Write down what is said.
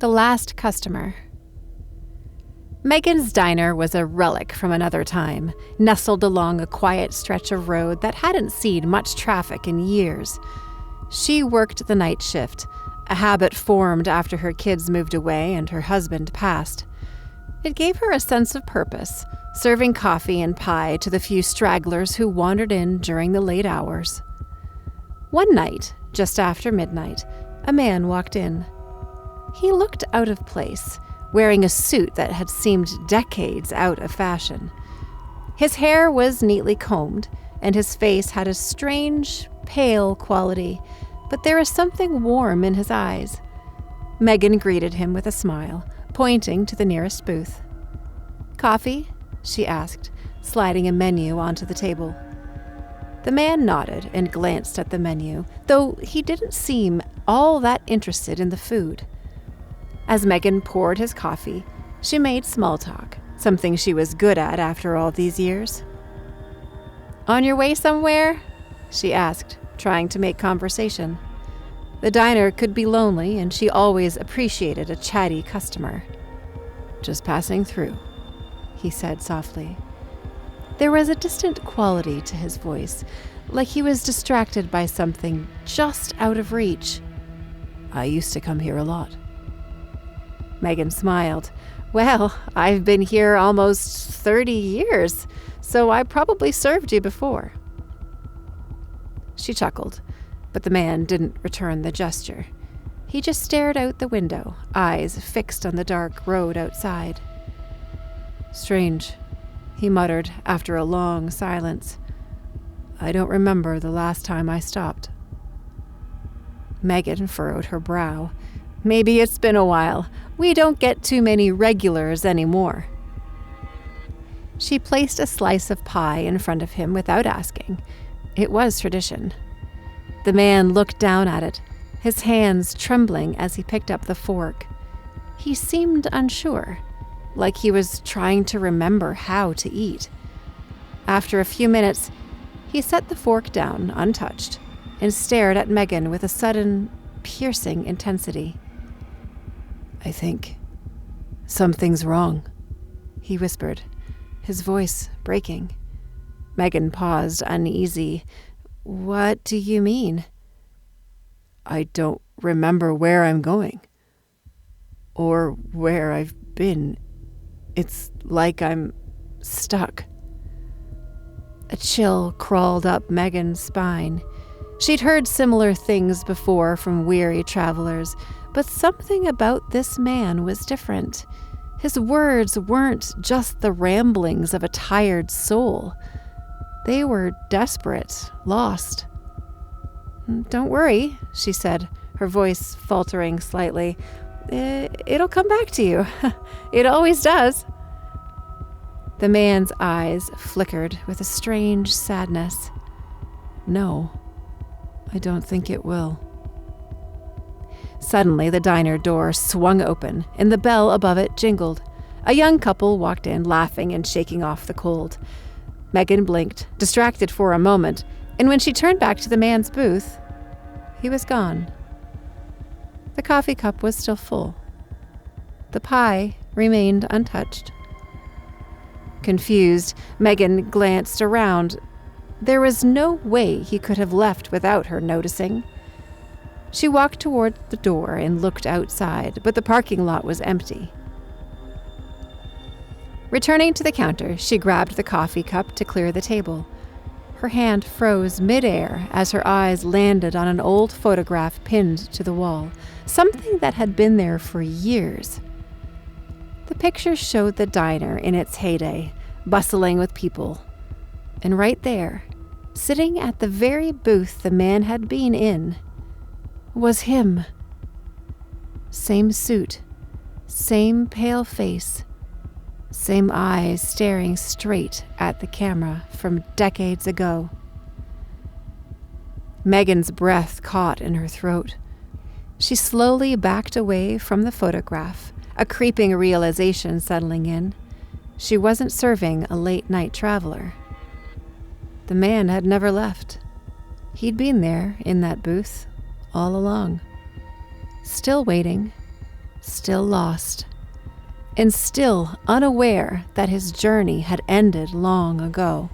The last customer. Megan's diner was a relic from another time, nestled along a quiet stretch of road that hadn't seen much traffic in years. She worked the night shift, a habit formed after her kids moved away and her husband passed. It gave her a sense of purpose, serving coffee and pie to the few stragglers who wandered in during the late hours. One night, just after midnight, a man walked in. He looked out of place, wearing a suit that had seemed decades out of fashion. His hair was neatly combed, and his face had a strange, pale quality, but there was something warm in his eyes. Megan greeted him with a smile, pointing to the nearest booth. "Coffee?" she asked, sliding a menu onto the table. The man nodded and glanced at the menu, though he didn't seem all that interested in the food. As Megan poured his coffee, she made small talk, something she was good at after all these years. "On your way somewhere?" she asked, trying to make conversation. The diner could be lonely, and she always appreciated a chatty customer. "Just passing through," he said softly. There was a distant quality to his voice, like he was distracted by something just out of reach. "I used to come here a lot." Megan smiled. "Well, I've been here almost 30 years, so I probably served you before." She chuckled, but the man didn't return the gesture. He just stared out the window, eyes fixed on the dark road outside. "Strange," he muttered after a long silence. "I don't remember the last time I stopped." Megan furrowed her brow. "Maybe it's been a while. We don't get too many regulars anymore." She placed a slice of pie in front of him without asking. It was tradition. The man looked down at it, his hands trembling as he picked up the fork. He seemed unsure, like he was trying to remember how to eat. After a few minutes, he set the fork down untouched and stared at Megan with a sudden, piercing intensity. "I think something's wrong," he whispered, his voice breaking. Megan paused, uneasy. "What do you mean?" "I don't remember where I'm going, or where I've been. It's like I'm stuck." A chill crawled up Megan's spine. She'd heard similar things before from weary travelers, but something about this man was different. His words weren't just the ramblings of a tired soul. They were desperate, lost. "Don't worry," she said, her voice faltering slightly. It'll come back to you. It always does." The man's eyes flickered with a strange sadness. "No, I don't think it will." Suddenly, the diner door swung open, and the bell above it jingled. A young couple walked in, laughing and shaking off the cold. Megan blinked, distracted for a moment, and when she turned back to the man's booth, he was gone. The coffee cup was still full. The pie remained untouched. Confused, Megan glanced around. There was no way he could have left without her noticing. She walked toward the door and looked outside, but the parking lot was empty. Returning to the counter, she grabbed the coffee cup to clear the table. Her hand froze midair as her eyes landed on an old photograph pinned to the wall, something that had been there for years. The picture showed the diner in its heyday, bustling with people. And right there, sitting at the very booth the man had been in, was him. Same suit, same pale face, same eyes staring straight at the camera from decades ago. Megan's breath caught in her throat. She slowly backed away from the photograph, a creeping realization settling in. She wasn't serving a late-night traveler. The man had never left. He'd been there in that booth all along, still waiting, still lost, and still unaware that his journey had ended long ago.